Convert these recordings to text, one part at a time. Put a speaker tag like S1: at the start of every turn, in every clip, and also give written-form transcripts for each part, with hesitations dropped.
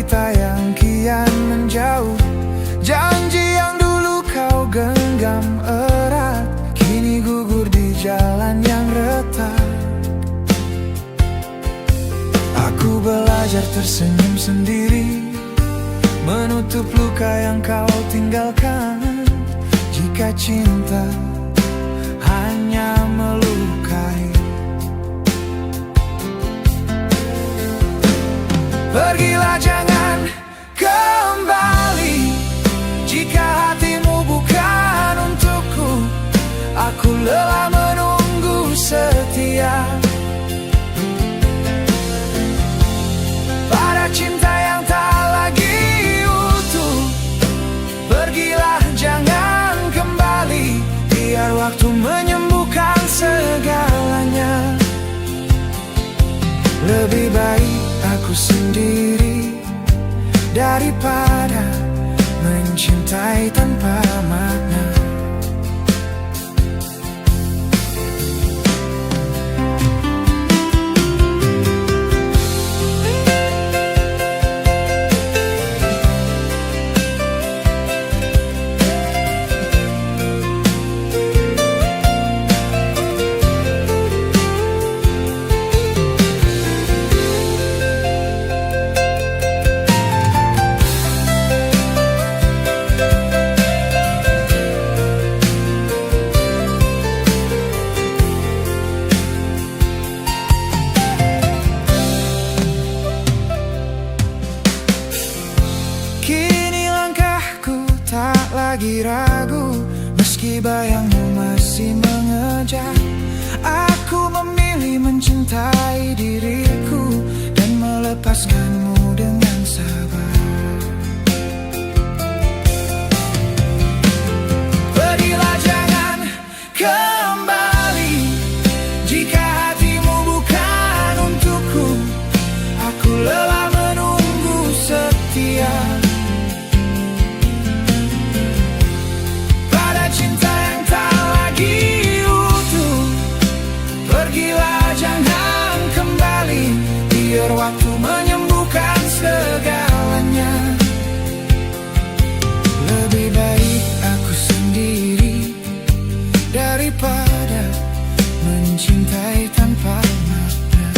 S1: kita yang kian menjauh. Janji yang dulu kau genggam erat kini gugur di jalan yang retak. Aku belajar tersenyum sendiri, menutup luka yang kau tinggalkan. Jika cinta hanya melukai, pergilah jangan kembali. Jika hatimu bukan untukku, aku lelah menunggu setia pada cinta yang tak lagi utuh. Pergilah jangan kembali, biar waktu menyembuhkan segalanya. Lebih baik aku sendiri daripada mencintai tanpa makna. Kini langkahku tak lagi ragu, meski bayangmu masih mengejar. Aku memilih mencintai diriku dan melepaskanmu dengan sabar. Pergilah jangan kembali, jika hatimu bukan untukku. Aku lelah menunggu setia cinta yang tak lagi utuh. Pergilah jangan kembali, biar waktu menyembuhkan segalanya. Lebih baik aku sendiri daripada mencintai tanpa makna.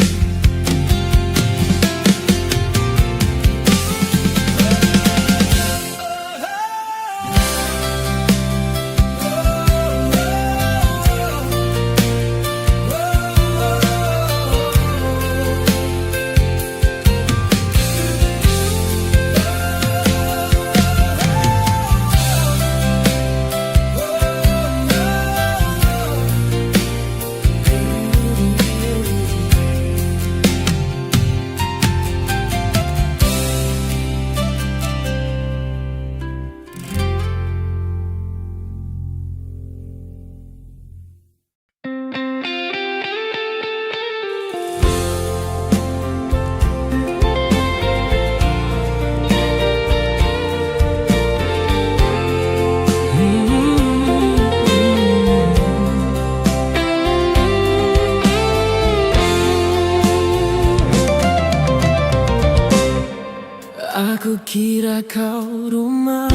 S1: Aku kira kau rumah,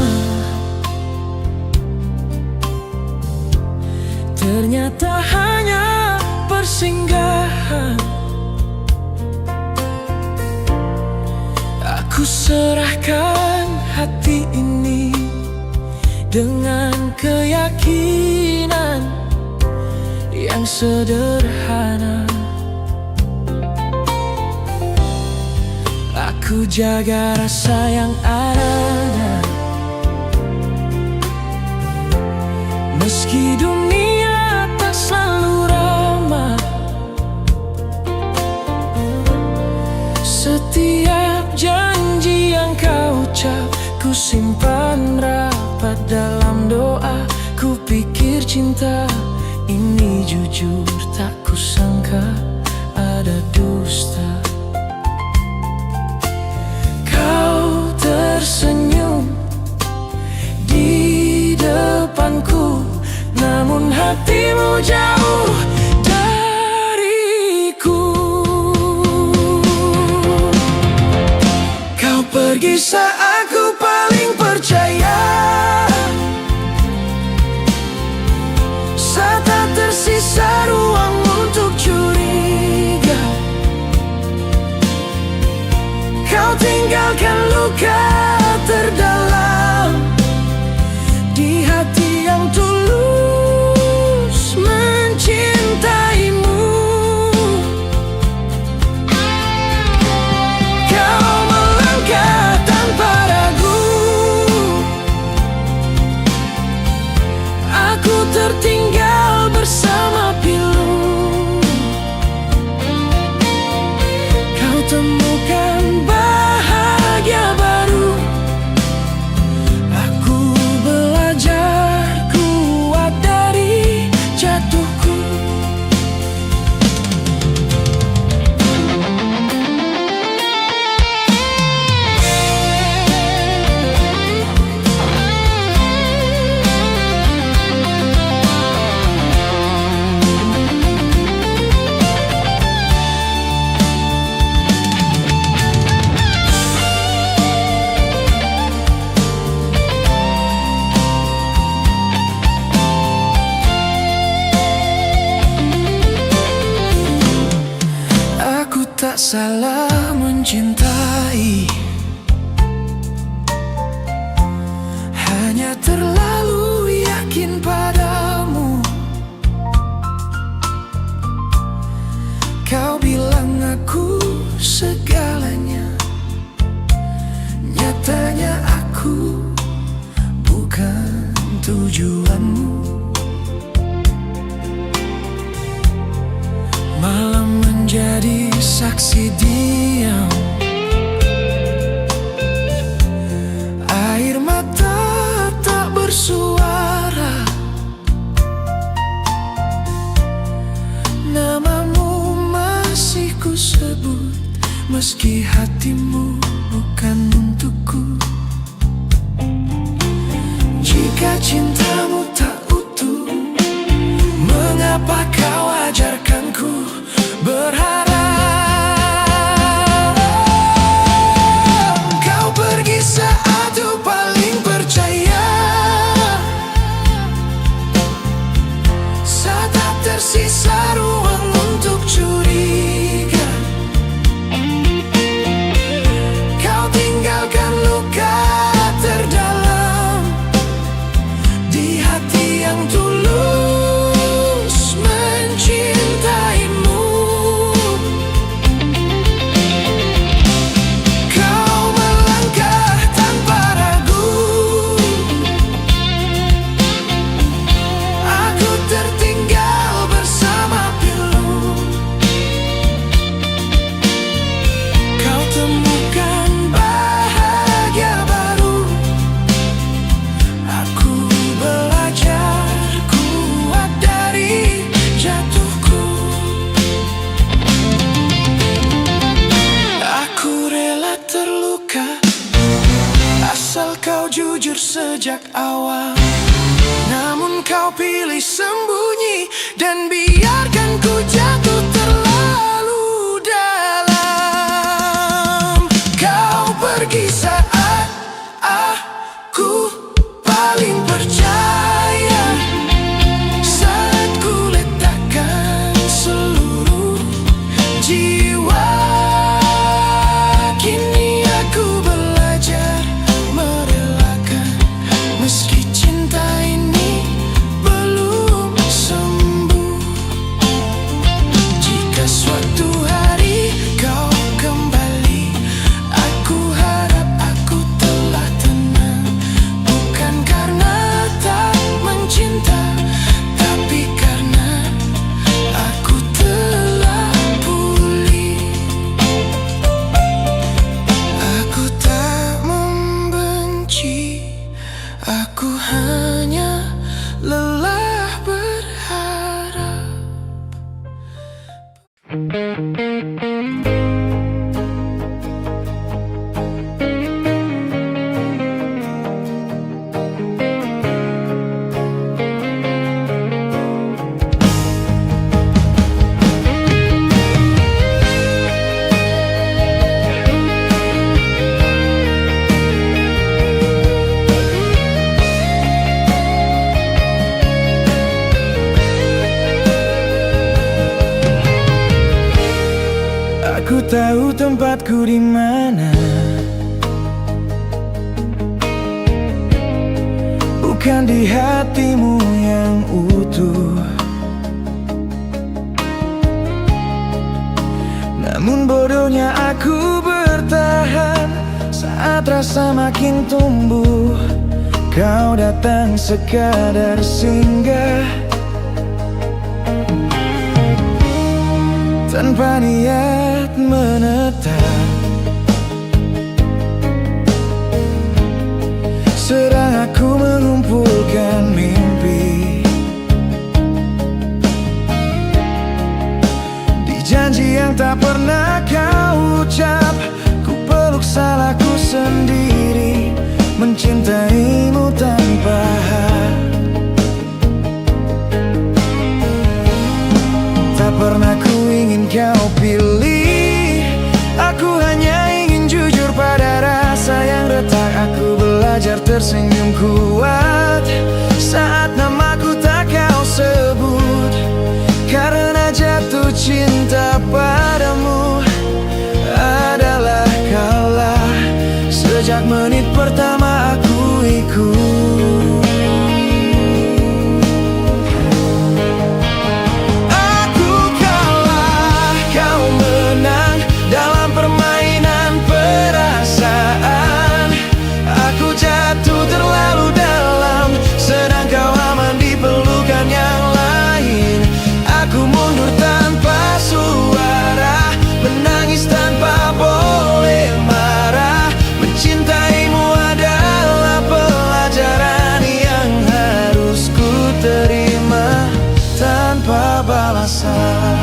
S1: ternyata hanya persinggahan. Aku serahkan hati ini dengan keyakinan yang sederhana. Aku jaga rasa yang ada, meski dunia tak selalu ramah. Setiap janji yang kau ucap ku simpan rapat dalam doa. Ku pikir cinta ini jujur, tak kusangka ada dusta. Tersenyum di depanku, namun hatimu jauh dariku. Kau pergi pergi saat aku paling percaya, saat tak tersisa ruang untuk curiga. Kau tinggalkan luka terdalam di hati yang tulus mencintaimu. Kau melangkah tanpa ragu, aku tertinggal bersama pilu. Kau temukan bahagia baru, aku belajar kuat dari jatuhku. Aku tak salah mencintai, hanya terlalu yakin padamu. Kau bilang aku segalanya, nyatanya aku bukan tujuanmu. Malam menjadi saksi diam, air mata tak bersuara. Namamu masih ku sebut, meski hatimu bukan untukku. Jika cintamu tak utuh, mengapa kau ajarkanku berharap? Kau pergi saat aku paling percaya, saat tak tersisa ruang untuk curiga. Kau tinggalkan luka terdalam di hati yang tulus mencintaimu. Kau melangkah tanpa ragu, aku tertinggal bersama pilu. Kau temukan bahagia baru, aku belajar kuat dari jatuhku. Aku rela terluka, asal kau jujur sejak awal. Namun kau pilih sembunyi dan biarkan ku jatuh terlalu dalam. Kau pergi saat aku paling percaya, saat ku letakkan seluruh jiwa. Kini aku belajar merelakan, meski cinta ini belum sembuh. tahu tempatku di mana. Bukan di hatimu yang utuh, namun bodohnya aku bertahan saat rasa makin tumbuh. Kau datang sekadar singgah tanpa niat menetap, sedang aku mengumpulkan mimpi di janji yang tak pernah kau ucap. Ku peluk salahku sendiri, mencintaimu tanpa hak. Tak pernah ku ingin kau pilih, aku hanya ingin jujur pada rasa yang retak. Aku belajar tersenyum kuat saat namaku tak kau sebut, karena jatuh cinta padamu adalah kaulah. Sejak menit pertama aku ikut. Aku kalah, kau menang dalam permainan perasaan. Aku jatuh terlalu dalam, sedang kau aman di pelukan yang lain. Aku mundur tanpa suara, menangis tanpa boleh marah. Mencintaimu adalah pelajaran yang harus ku terima tanpa balasan.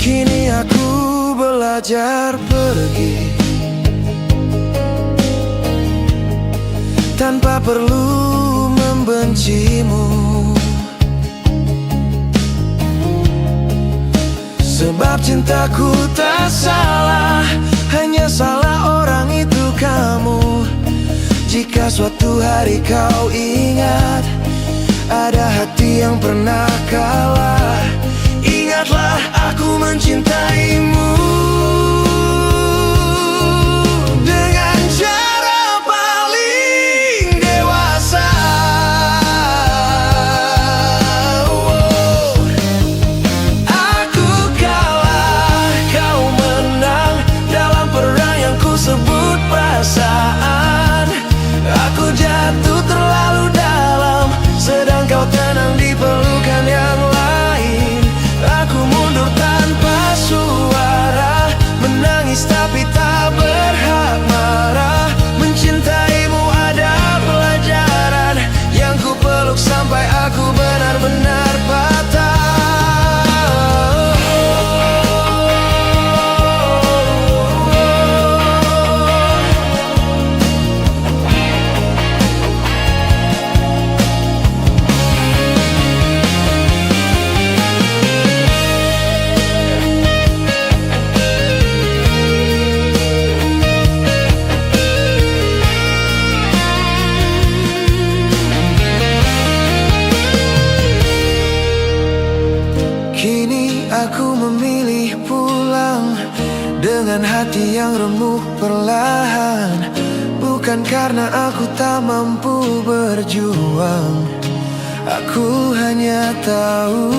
S1: Kini aku belajar pergi tanpa perlu membencimu, sebab cintaku tak salah, hanya salah orang itu kamu. Jika suatu hari kau ingat ada hati yang pernah kalah, ingatlah aku mencintaimu dengan cara paling dewasa. Aku kalah, kau menang dalam perang yang ku sebut perasaan. Aku jatuh terlalu dalam, sedang kau tenang di pelukan yang lain. Aku mundur tanpa suara, menangis tapi tak berhak marah. Mencintaimu ada pelajaran yang ku peluk sampai aku benar-benar patah. Kini aku memilih pulang dengan hati yang remuk perlahan. Bukan karena aku tak mampu berjuang, aku hanya tahu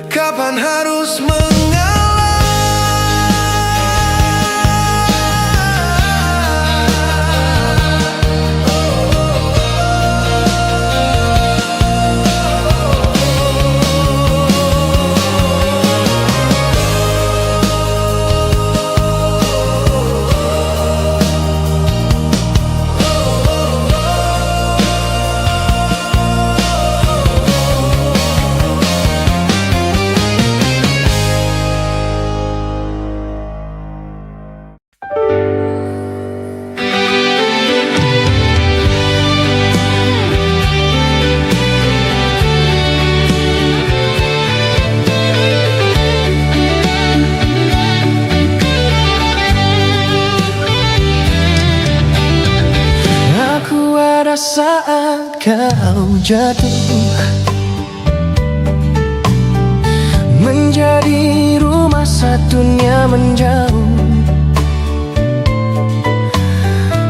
S1: kapan harus mengalah. saat kau jatuh, menjadi rumah satunya menjauh.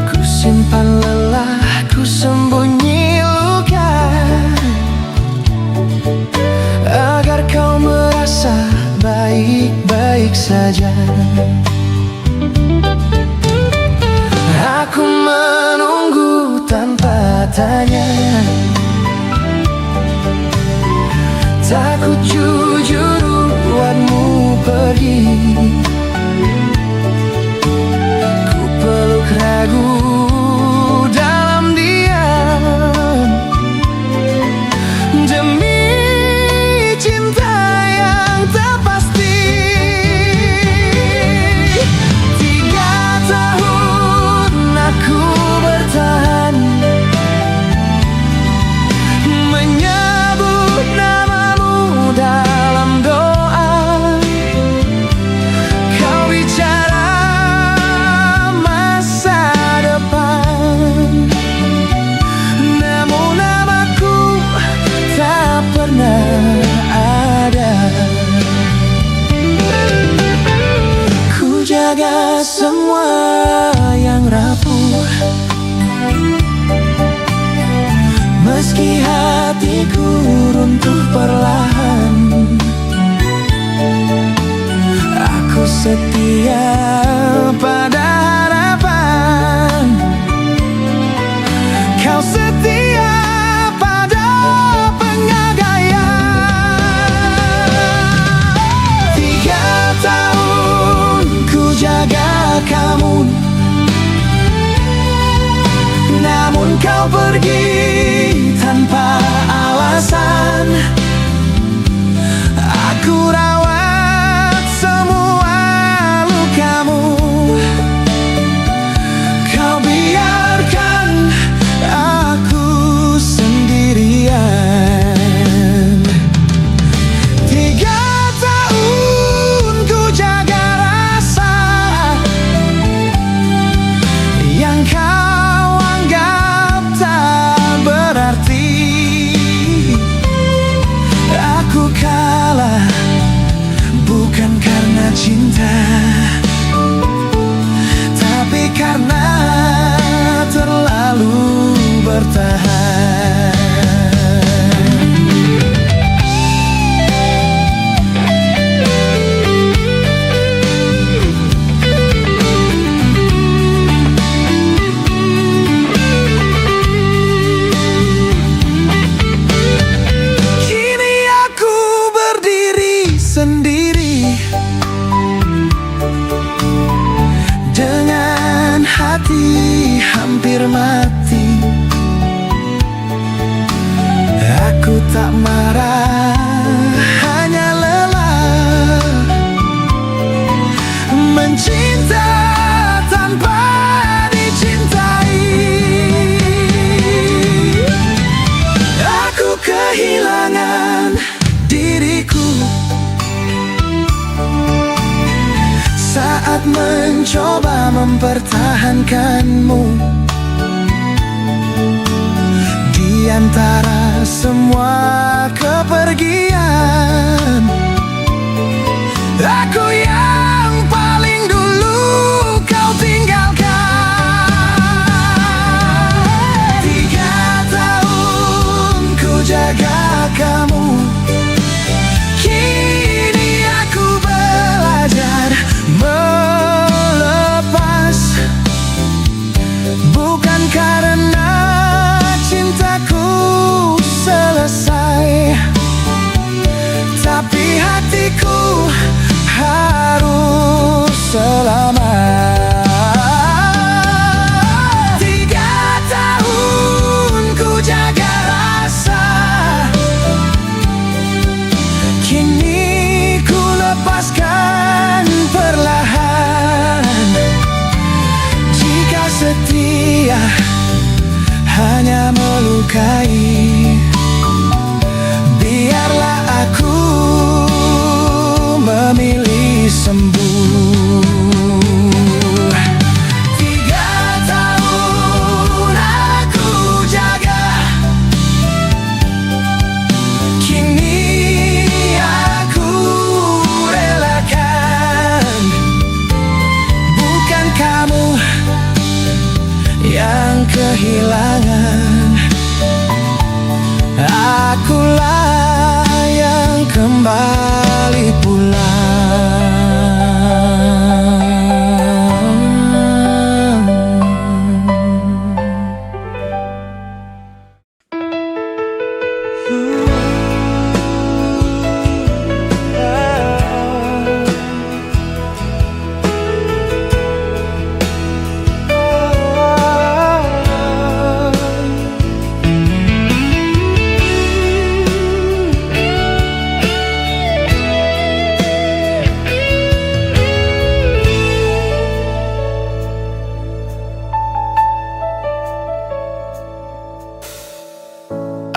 S1: Ku simpan lelah, ku sembunyi luka, agar kau merasa baik-baik saja. Aku menunggu tanpa tanya, takut jujur buatmu pergi. Ku peluk ragu dalam diam, demi cinta yang tak pasti. 3 tahun aku bertahan, menyebut namamu dalam doa. Kau bicara masa depan, namun namaku tak pernah ada. Ku jaga semua yang rapuh, meski hatiku runtuh perlahan. Aku setia pada harapan, kau setia pada pengagaian. 3 tahun ku jaga kamu, namun kau pergi tanpa alasan. Aku rawat semua lukamu, kau biarkan aku sendirian. 3 tahun ku jaga rasa yang kau anggap tak berarti. Aku kalah bukan karena cinta, tapi karena terlalu bertahan. Kini aku berdiri sendiri, dengan hati hampir mati. Aku tak marah, hanya lelah, mencinta tanpa dicintai. Aku kehilangan diriku saat mencoba mempertahankanmu. Di antara semua kepergian, aku yang paling dulu kau tinggalkan. 3 tahun ku jaga kamu, kini aku belajar melepas. Bukan karena cintaku selesai, tapi hatiku harus selamat. 3 tahun ku jaga rasa, kini ku lepaskan perlahan. Jika setia hanya melukai, biarlah aku memilih sembuh. 3 tahun aku yang kehilangan. Akulah yang kembali pulang.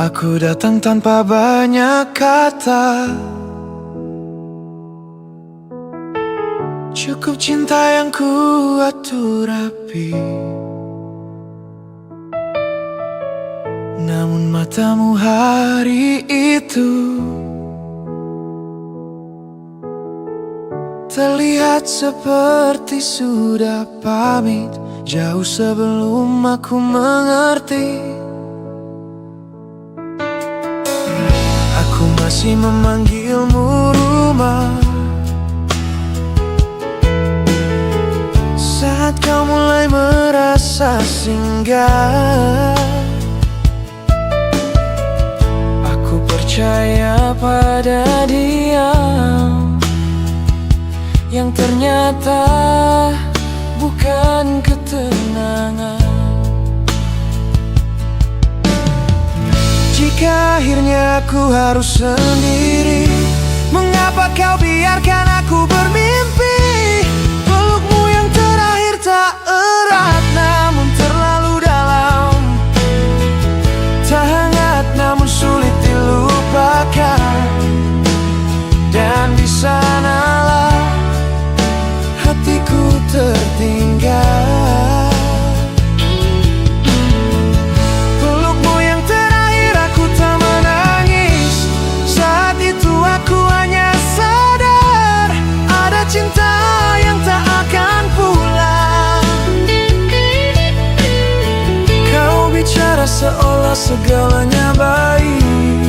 S1: Aku datang tanpa banyak kata, cukup cinta yang ku atur rapi. Namun matamu hari itu terlihat seperti sudah pamit, jauh sebelum aku mengerti. Aku masih memanggilmu rumah saat kau mulai merasa singgah. Aku percaya pada dia yang ternyata bukan ketenangan. Jika akhirnya aku harus sendiri, mengapa kau biarkan aku bermimpi? Pelukmu yang terakhir tak erat namun terlalu dalam, tak hangat namun sulit dilupakan. Dan di sanalah hatiku tertinggal. Cinta yang tak akan pulang. Kau bicara seolah segalanya baik,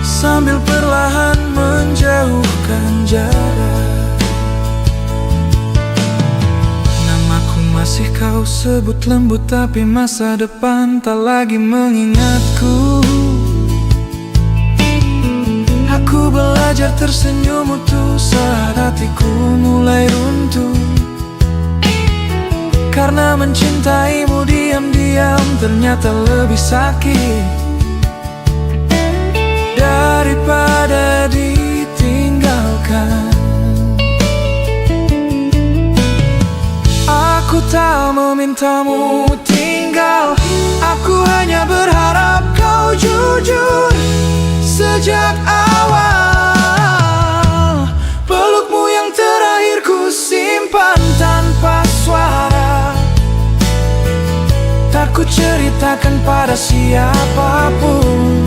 S1: sambil perlahan menjauhkan jarak. Namaku masih kau sebut lembut, tapi masa depan tak lagi mengingatku. Aku belajar tersenyum utuh saat hatiku mulai runtuh, karena mencintaimu diam-diam ternyata lebih sakit daripada ditinggalkan. Aku tak memintamu tinggal, aku hanya berharap kau jujur. Sejak awal, pelukmu yang terakhir ku simpan tanpa suara. Tak ku ceritakan pada siapapun,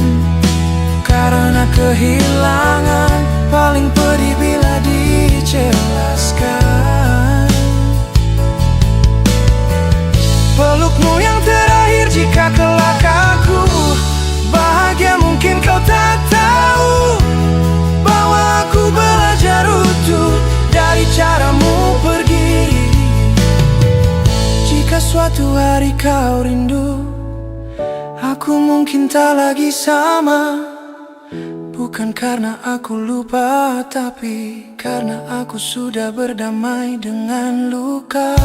S1: karena kehilangan paling pedih bila dijelaskan. Pelukmu yang terakhir jika kelak aku bahagia, mungkin kau tak tahu bahwa aku belajar utuh dari caramu pergi. Jika suatu hari kau rindu, aku mungkin tak lagi sama. Bukan karena aku lupa, tapi karena aku sudah berdamai dengan luka.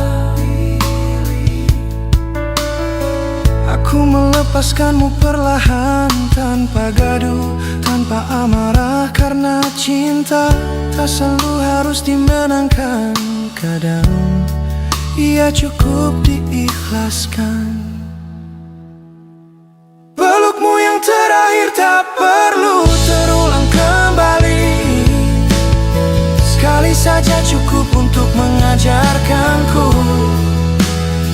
S1: Aku melepaskanmu perlahan, tanpa gaduh, tanpa amarah. Karena cinta tak selalu harus dimenangkan, kadang ia cukup diikhlaskan. Pelukmu yang terakhir tak perlu terulang kembali, sekali saja cukup untuk mengajarkanku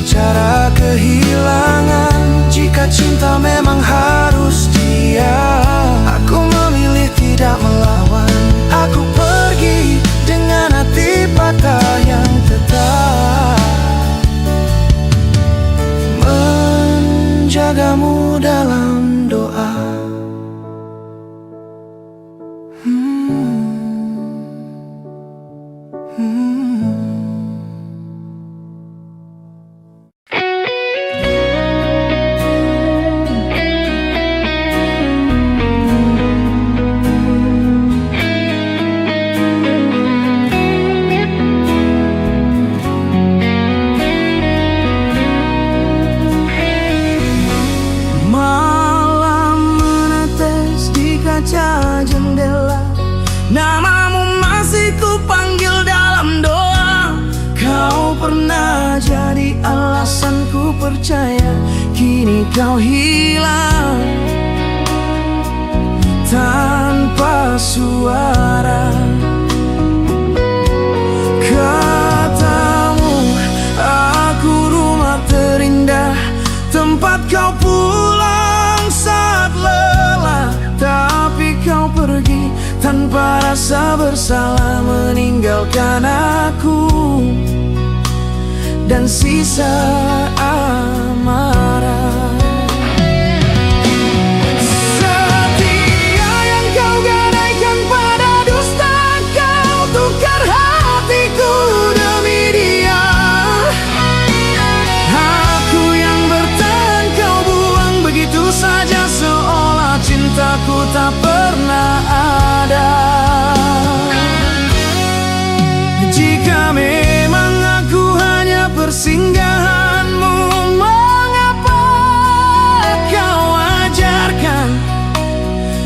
S1: cara kehilangan. Jika cinta memang harus diam, aku memilih tidak melawan. Aku pergi dengan hati patah yang tetap. kau hilang tanpa suara. Katamu aku rumah terindah, tempat kau pulang saat lelah. Tapi kau pergi tanpa rasa bersalah, meninggalkan aku dan sisa amarah. Setia yang kau gadaikan pada dusta, kau tukar hatiku demi dia. Aku yang bertahan kau buang begitu saja, seolah cintaku tak pernah ada. Jika memang aku hanya persinggahanmu, mengapa kau ajarkan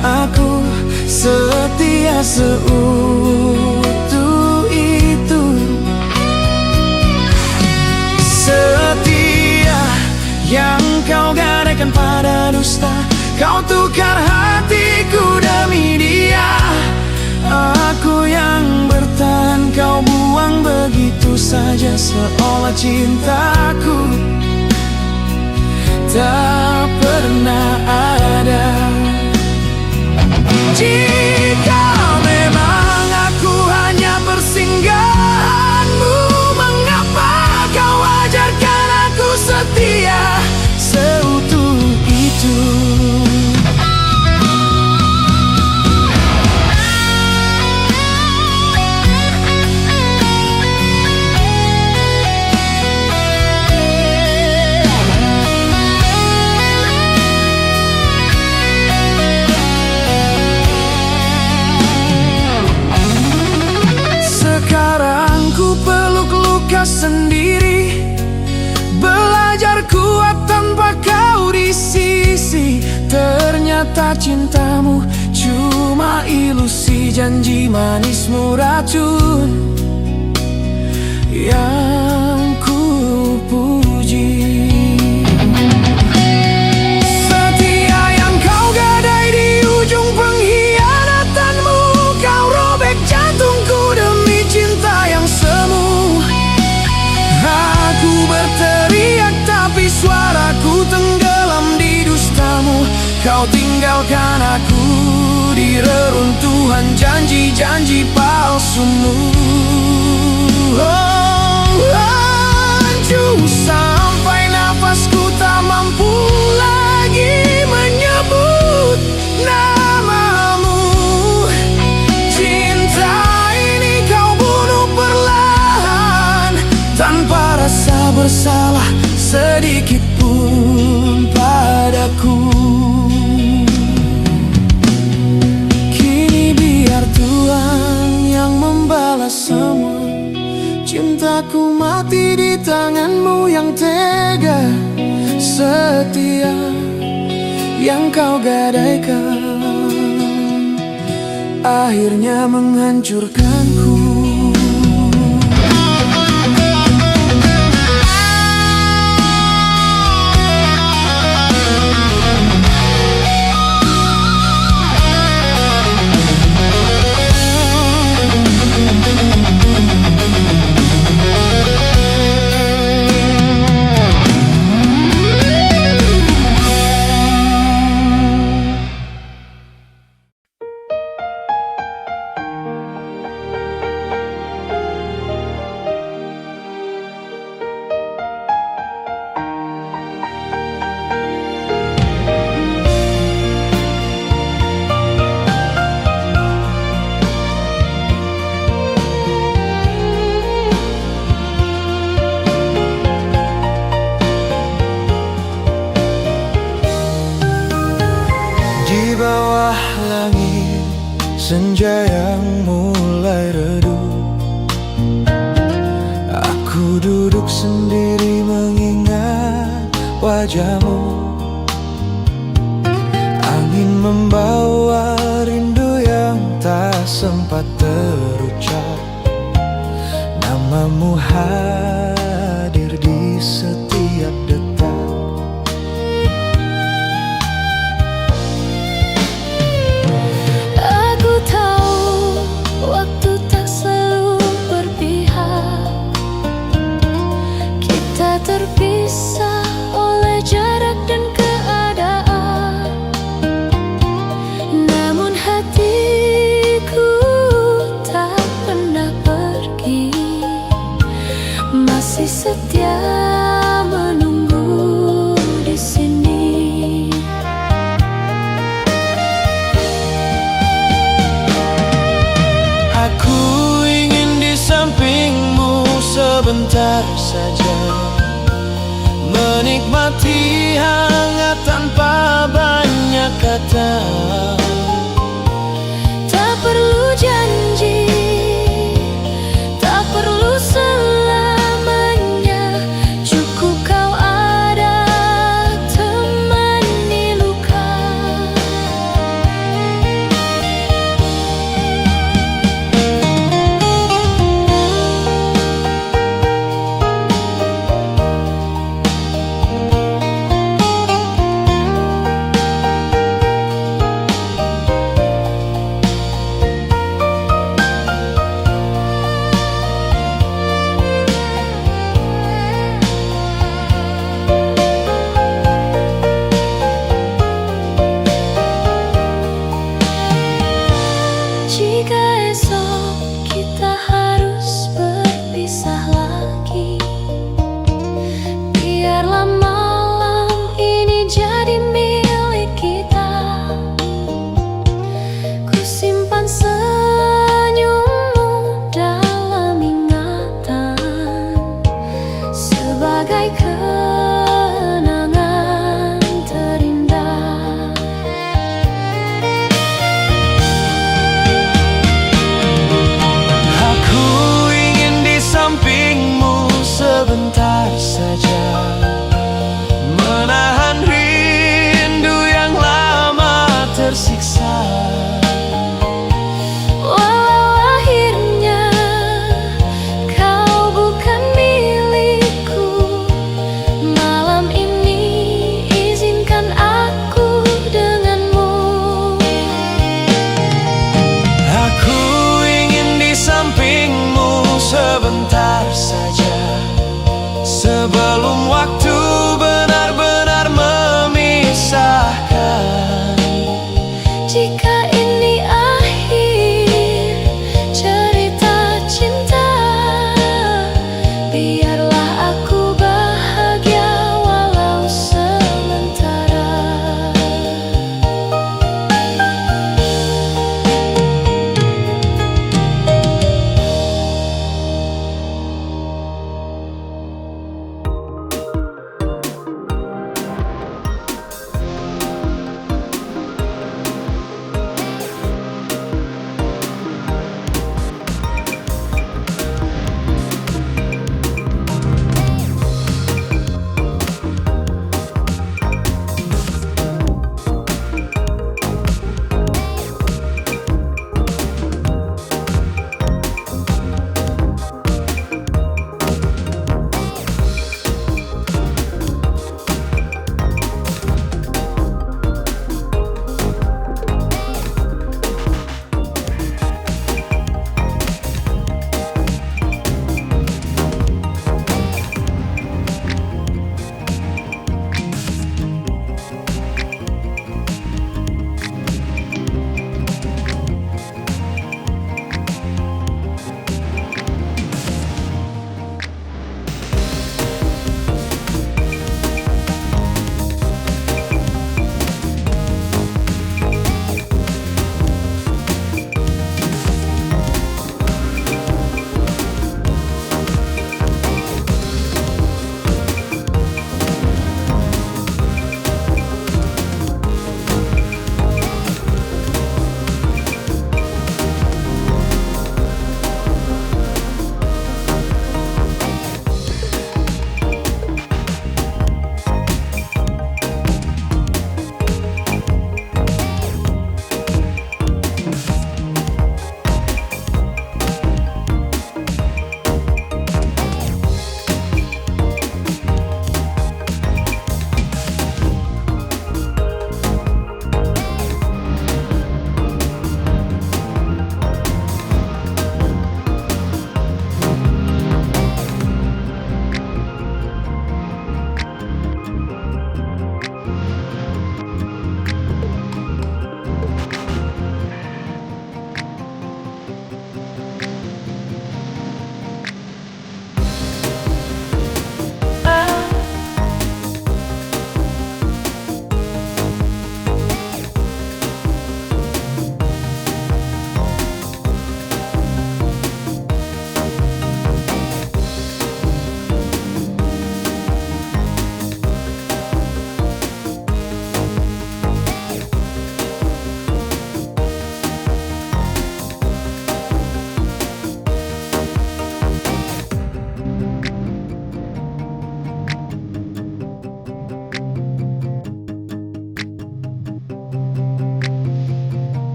S1: aku setia seutuh itu? Setia yang kau gadaikan pada dusta, kau tukar hatiku demi dia. Aku yang bertahan kau buang begitu saja, seolah cintaku tak pernah ada. Jika memang aku hanya persinggahanmu, mengapa kau ajarkan aku setia seutuh itu? Sekarang ku peluk luka sendiri, belajar kuat tanpa kau di sisi. Ternyata cintamu cuma ilusi, janji manismu racun yang ku puji. Setia yang kau gadai di ujung pengkhianatanmu, kau robek jantungku demi cinta yang semu. Aku berteriak tapi suaraku tenggelam di dustamu. Kau tinggalkan aku di reruntuhan janji-janji palsumu. Oh, hancur sampai nafasku tak mampu lagi menyebut namamu. Cinta ini kau bunuh perlahan, tanpa rasa bersalah sedikit pun padaku. Kini biar Tuhan yang membalas semua. Cintaku mati di tanganmu yang tega. Setia yang kau gadaikan akhirnya menghancurkanku. Di bawah langit senja yang mulai redup, aku duduk sendiri mengingat wajahmu. Angin membawa rindu yang tak sempat terucap, namamu hadir di setiap detak.
S2: terpisah oleh jarak dan keadaan. Namun hatiku tak pernah pergi, masih setia menunggu di sini.
S1: Aku ingin di sampingmu sebentar saja, menikmati hangat tanpa banyak kata.
S2: Tak perlu janji, tak perlu selamanya, cukup kau ada temani luka. Jika esok kita harus berpisah lagi, biarlah malam ini jadi milik kita. Ku simpan senyummu dalam ingatan sebagai kenangan terindah.
S1: Aku ingin di sampingmu sebentar saja, menahan rindu yang lama tersiksa.
S2: Walau akhirnya kau bukan milikku, malam ini izinkan aku denganmu.
S1: Aku ingin di sampingmu sebentar saja, sebelum waktu benar-benar memisahkan.
S2: Jika ini akhir cerita cinta, biarlah aku bahagia walau sementara.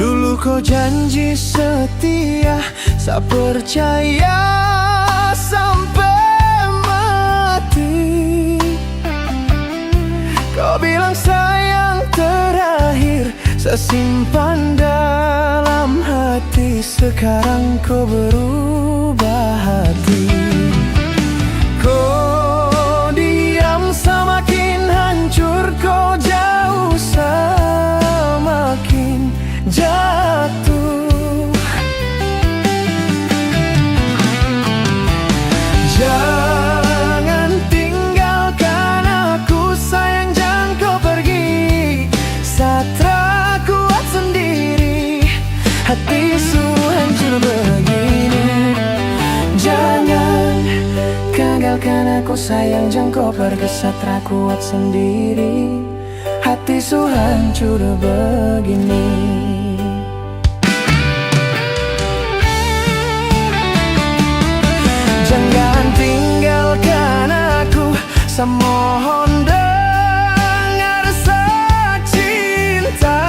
S1: Dulu kau janji setia, saya percaya sampai mati. Kau bilang sayang terakhir, saya simpan dalam hati. Sekarang kau berubah hati. Kau diam semakin hancur, kau jauh semakin jatuh. Jangan tinggalkan aku sayang, jangan kau pergi. Satra kuat sendiri, hati su hancur begini. Jangan tinggalkan aku sayang, jangan kau pergi. Satra kuat sendiri, hati su hancur begini. Jangan tinggalkan aku, saya mohon dengar secinta.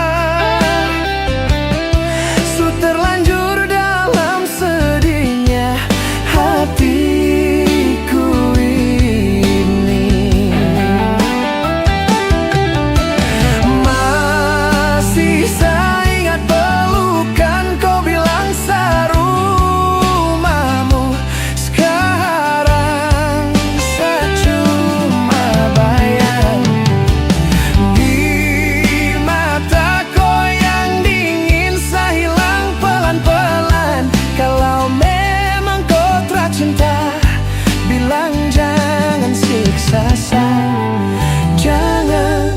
S1: Su terlanjur dalam sedihnya hatiku ini. Masih saya ingat pelukan kau bilang sarumahmu. Sekarang saya cuma bayang di mata kau yang dingin. Saya hilang pelan-pelan. Kalau memang kau tercinta, bilang jangan siksa saya. Jangan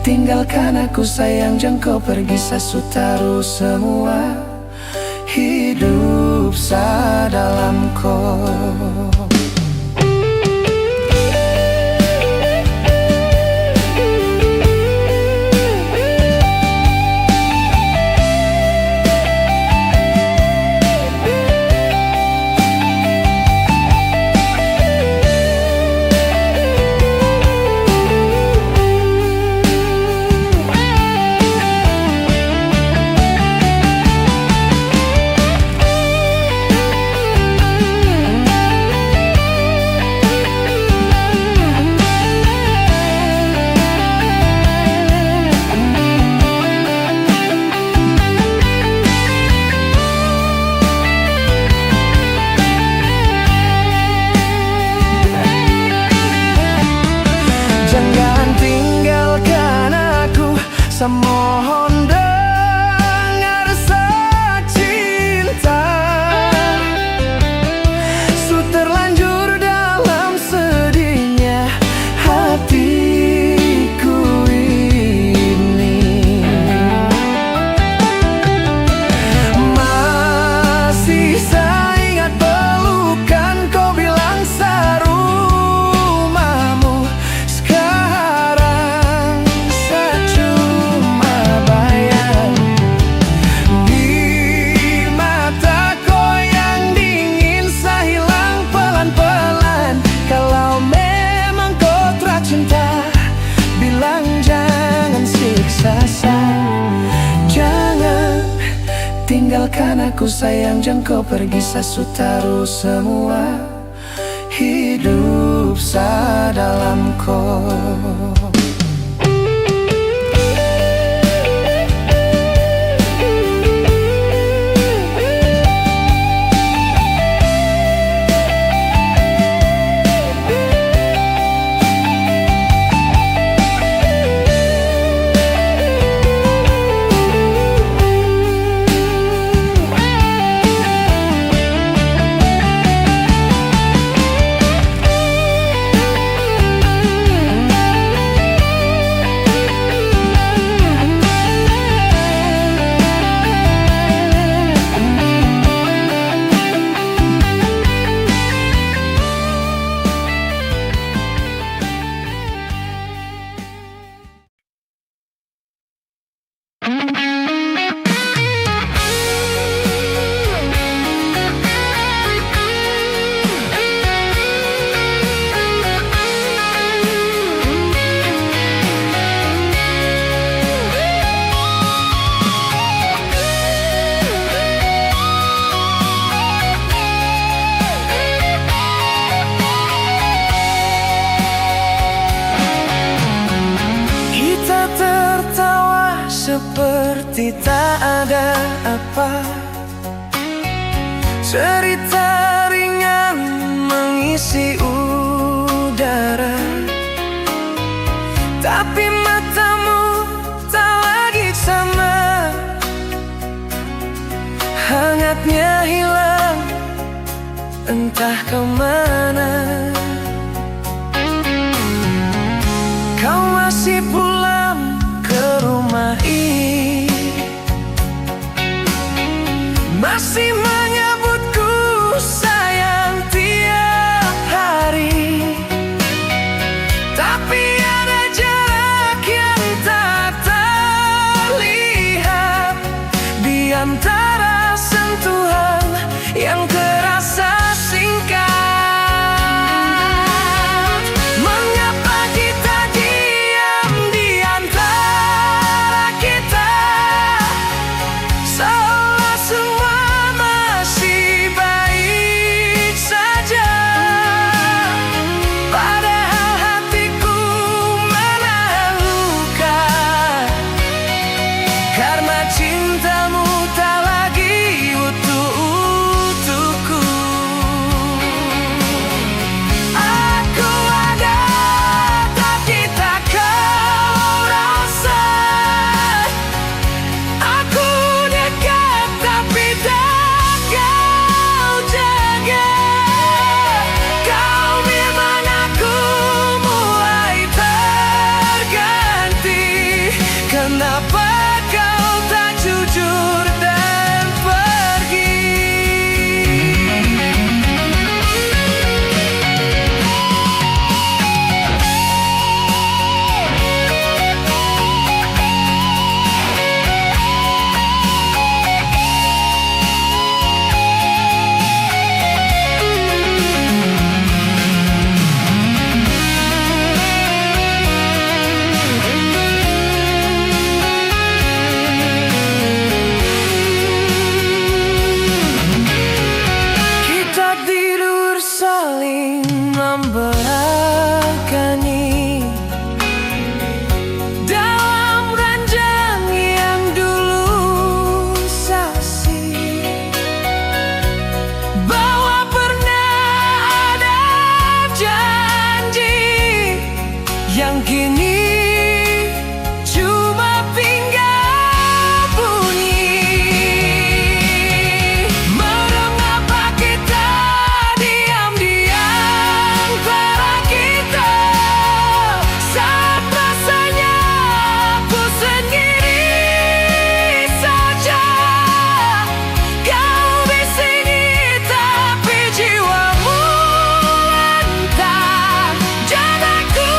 S1: tinggalkan aku sayang, jangan kau pergi. Saya su taruh semua hidup saya dalam kau. Jangan tinggalkan aku, saya mohon dengar secinta. Su terlanjur dalam sedihnya hatiku ini. Masih saya ingat pelukan kau bilang sarumahmu. Sekarang saya cuma bayang Kan aku sayang jangan kau pergi, sasu taruh semua hidup sa dalam kau. Seperti tak ada apa, cerita ringan mengisi udara. Tapi matamu tak lagi sama, hangatnya hilang entah kemana. Kau masih pulang ke rumah ini, masih menyebutku sayang tiap hari. Tapi ada jarak yang tak terlihat di antara sentuhan yang terasa singkat. Mengapa kita diam di antara kita, seolah semua masih baik saja, padahal hatiku menahan luka karena cintamu tak lagi utuh untukku. Aku ada tapi tak kau rasa, aku dekat tapi tak kau jaga. Kau memang aku mulai terganti, kenapa kau tak jujur dan pergi? Kita tidur saling memberkani dalam ranjang yang dulu saksi, bahwa pernah ada janji yang kini cuma tinggal bunyi. Mengapa kita diam di antara kita, saat rasanya aku sendiri saja. Kau bisiki tapi jiwamu lantang, dan aku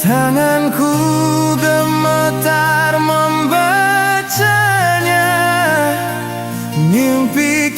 S1: Tanganku gemetar membacanya. Mimpi